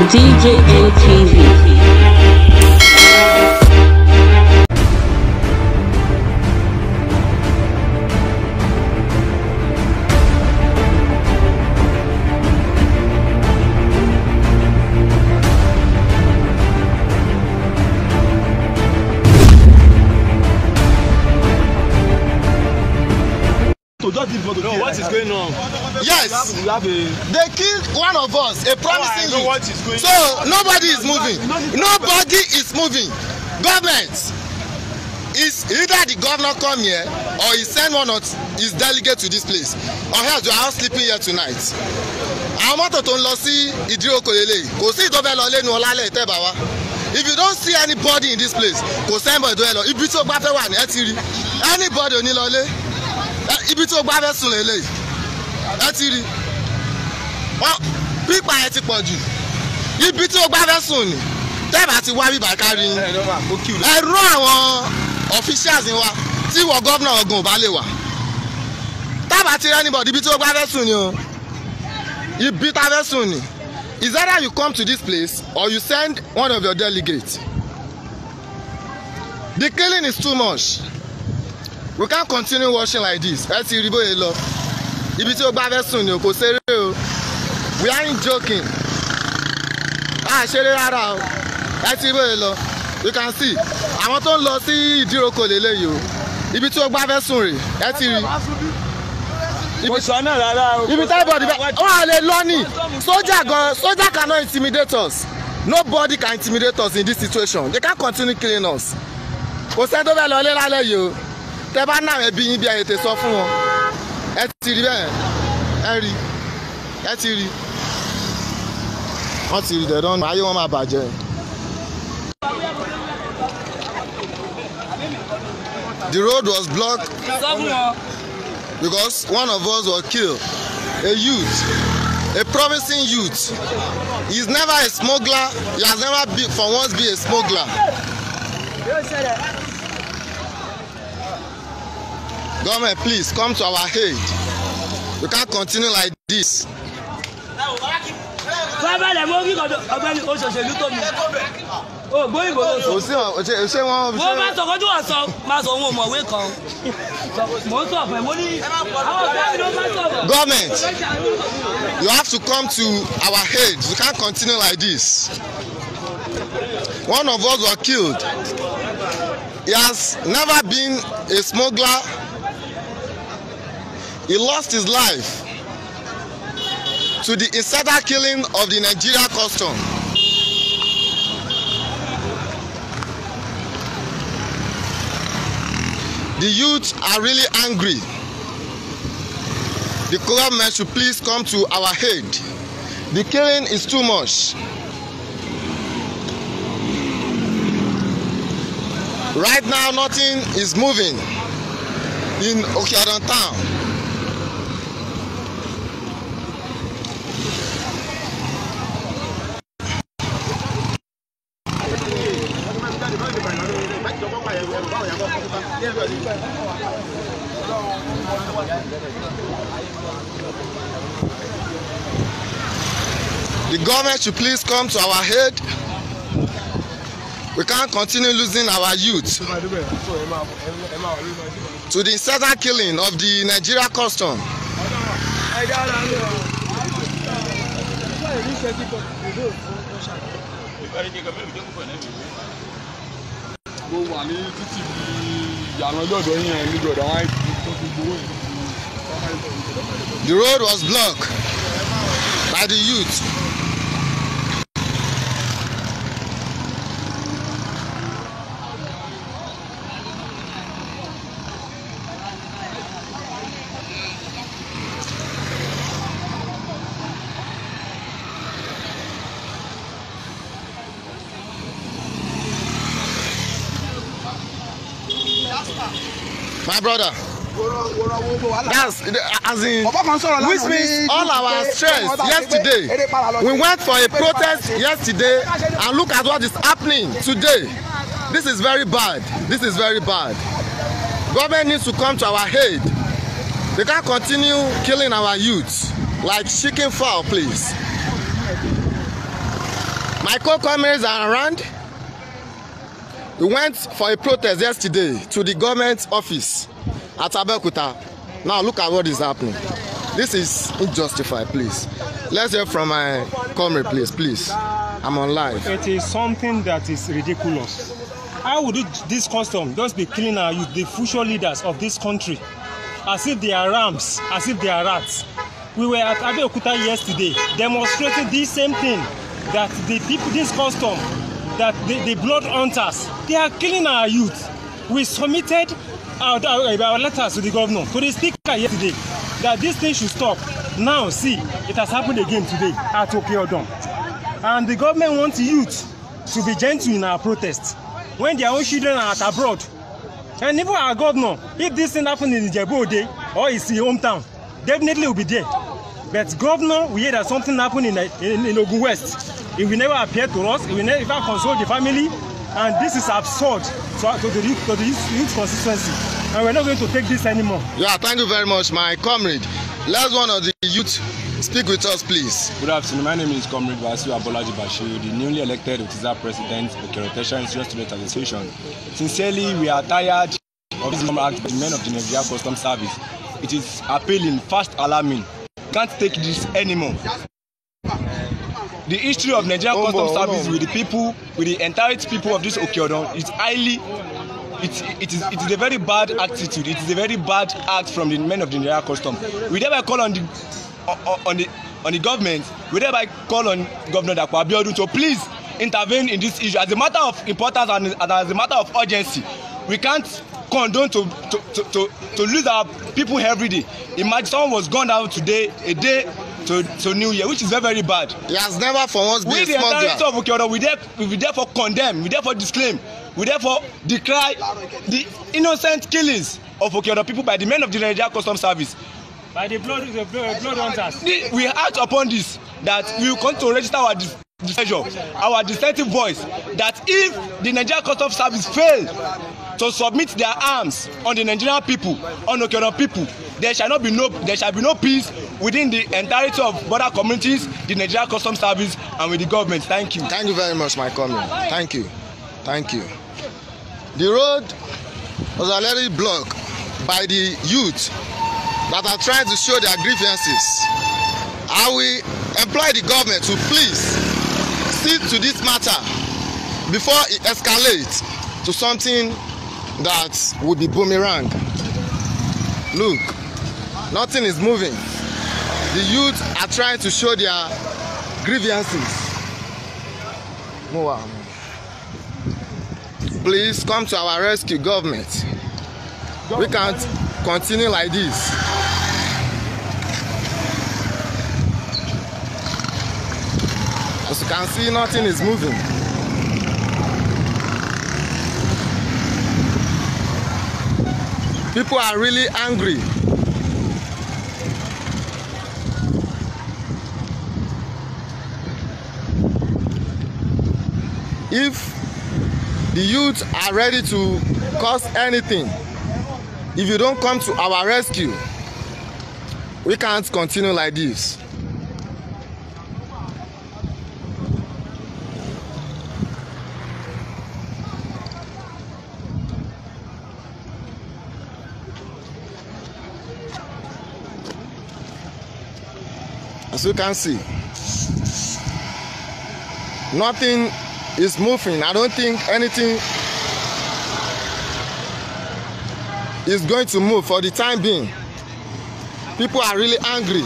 DJM TV. No, what is going on? Yes, they killed one of us, a promising youth. What is going so nobody is moving. Nobody is moving. Government is either the governor come here or he send one of his delegate to this place, or else you are all sleeping here tonight. Àwọn mọ́tò tó ń lọ sí ìdíròkò lélẹ̀ kò sí ìtọ́fẹ́ lọ lẹ́nu ọ̀làlẹ̀ ìtẹ́bà wa. If you don't see anybody in this place, kò sẹ́ńbọ̀ ìdó ẹ lọ ibi tí ó gbá fẹ́ wà ní ẹ ti rí anybody ò ní lọ lé. Ibi tí ó gbá fẹ́ sùn lélẹ̀ ẹ ti rí pípa ẹ ti pọ̀ jù ibi tí ó gbá fẹ́ sùn ni tẹ́ẹ̀bà ti wá bíbà kárí ẹ rán àwọn officials wa tí wọ gómìnà Ògùn ò bá lè wà tábà ti rẹ́ anybody ibi tí ó gbá fẹ́ sùn ni o ibi tá fẹ́ sùn ni is either you come to this place or you send one of your delegates. The killing is too much. We can't continue watching like this. Ẹ ti rí bóyá lọ. Ibi tí ó gbá fẹ́ sùn ni o kò ṣeré o. We aren't joking. Ṣeré rárá o. Ẹ ti rí bóyá lọ. You can see. Àwọn tó ń lọ sí ìdíròkò lélẹ́yìí o. Ibi tí ó gbá fẹ́ sùn rè. Ẹ ti rí. Mo sọ náà rárá o. Ibi táìbọ̀dì bá wọ́n á lè lọ ní. Soldier cannot intimidate us. Nobody can intimidate us in this situation. They can't continue killing us. Kò sẹ́ni tó fẹ́ lọ lé lálẹ́ yìí o. Tẹ́ bá náà ẹbí yín bí ayé tẹ sọ fún wọn ẹ ti rí bẹ́ẹ̀ ẹ ti rí wọ́n ti rí dẹ̀dán ayé wọn máa bàjẹ́. The road was blocked because one of us was killed, a youth, a promising youth. He is never a smuggler. He has never been for once be a smuggler. Government, please come to our aid. We can't continue like this. Government, you have to come to our aid. We can't continue like this. One of us was killed. He has never been a smuggler. He lost his life to the insider killing of the Nigeria custom. The youth are really angry. The government should please come to our aid. The killing is too much. Right now, nothing is moving in Okiadan town. The government should please come to our aid. We can't continue losing our youth to the insider killing of the Nigeria custom. The road was blocked by the youth. My brother, that's as in, which means all our stress yesterday. We went for a protest yesterday, and look at what is happening today. This is very bad. This is very bad. Government needs to come to our aid. They can't continue killing our youth like chicken fowl, please. My co-comrades are around. We went for a protest yesterday to the government office at Abeokuta. Now look at what is happening. This is unjustified, please. Let's hear from my comrade, please. I'm on live. It is something that is ridiculous. How would this custom just be killing our youth, the future leaders of this country, as if they are rams, as if they are rats? We were at Abeokuta yesterday demonstrating this same thing, that the people, this custom, that the blood hunters, they are killing our youth. We submitted our letters to the governor, to the speaker yesterday, that this thing should stop. Now, see, it has happened again today at Okeodon. And the government wants youth to be gentle in our protests when their own children are at abroad. And even our governor, if this thing happened in Ijebu-Ode or his hometown, definitely will be there. But governor, we hear that something happened in Ogun West. It will never appear to us. It will never console the family. And this is absurd to the youth constituency. And we're not going to take this anymore. Yeah, thank you very much, my comrade. Last one of the youth, speak with us, please. Good afternoon. My name is Comrade Wasiu Abolaji Bashir, the newly elected Otiza President of the Rotation Student Association. Sincerely, we are tired of this act by the men of the Nigerian Customs Service. It is appealing, fast alarming. We can't take this anymore. The history of Nigerian Customs Service with the people, with the entire people of this Okeodon is highly. It is a very bad attitude. It is a very bad act from the men of the Nigerian Customs. We thereby call on the government. We thereby call on Governor Dapo Abiodun to please intervene in this issue as a matter of importance and as a matter of urgency. We can't condone to lose our people every day. Imagine someone was gone out today, a day to New Year, which is very, very bad. He has never for once been a smuggler. We, the entirety of Okeodon, we therefore condemn, we therefore disclaim, we therefore decry the innocent killings of Okeodon people by the men of the Nigerian Customs Service. By the blood hunters. We act upon this, that we will come to register our displeasure, our dissenting voice, that if the Nigerian Customs Service fail to submit their arms on the Nigerian people, on Okeodon people, there shall be no peace within the entirety of border communities, the Nigerian Customs Service, and with the government. Thank you. Thank you very much, my comrade. Thank you. Thank you. The road was already blocked by the youth that are trying to show their grievances. I will employ the government to please see to this matter before it escalates to something that would be boomerang. Look, nothing is moving. The youth are trying to show their grievances. Please come to our rescue, government. We can't continue like this. As you can see, nothing is moving. People are really angry. If the youth are ready to cause anything, if you don't come to our rescue, we can't continue like this. As you can see, nothing is moving. I don't think anything is going to move for the time being. People are really angry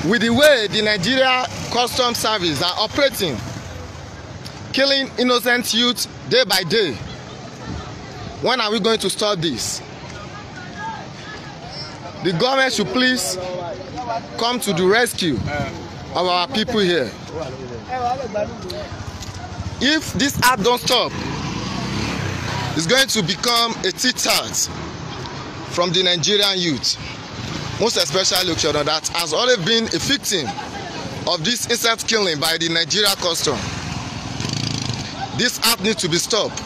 with the way the Nigeria Customs Service are operating, killing innocent youth day by day. When are we going to stop this? The government should please come to the rescue of our people here. If this act don't stop, it's going to become a tit-tat from the Nigerian youth, most especially Okeodon, that has always been a victim of this insect killing by the Nigeria Customs. This act needs to be stopped.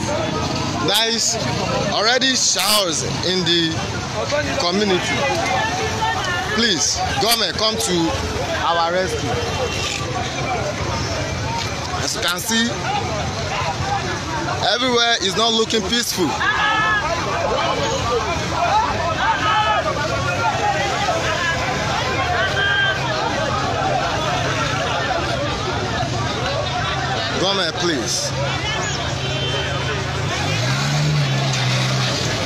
There is already showers in the community. Please, government, come to our rescue. As you can see, everywhere is not looking peaceful. Government, please.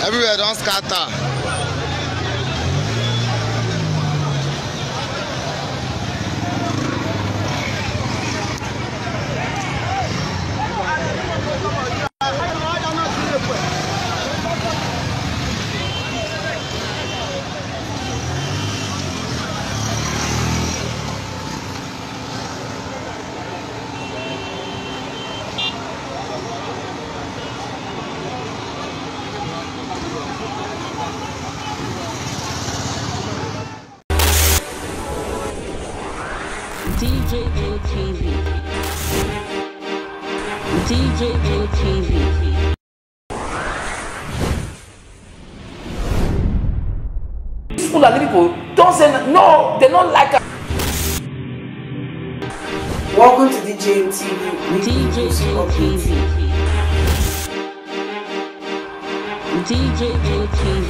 Everywhere don't scatter. DJM TV. DJM TV. Fulani people don't say no, they don't like us. Welcome to DJM TV. DJM TV. DJM TV.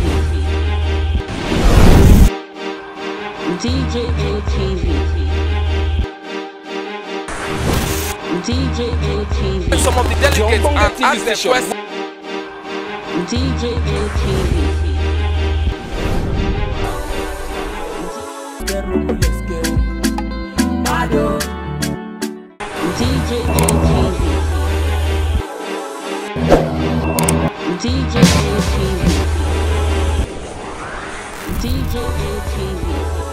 DJM TV. DJM TV. Some of the delegates and ask them questions. DJM TV. DJM TV. DJM TV. DJM TV.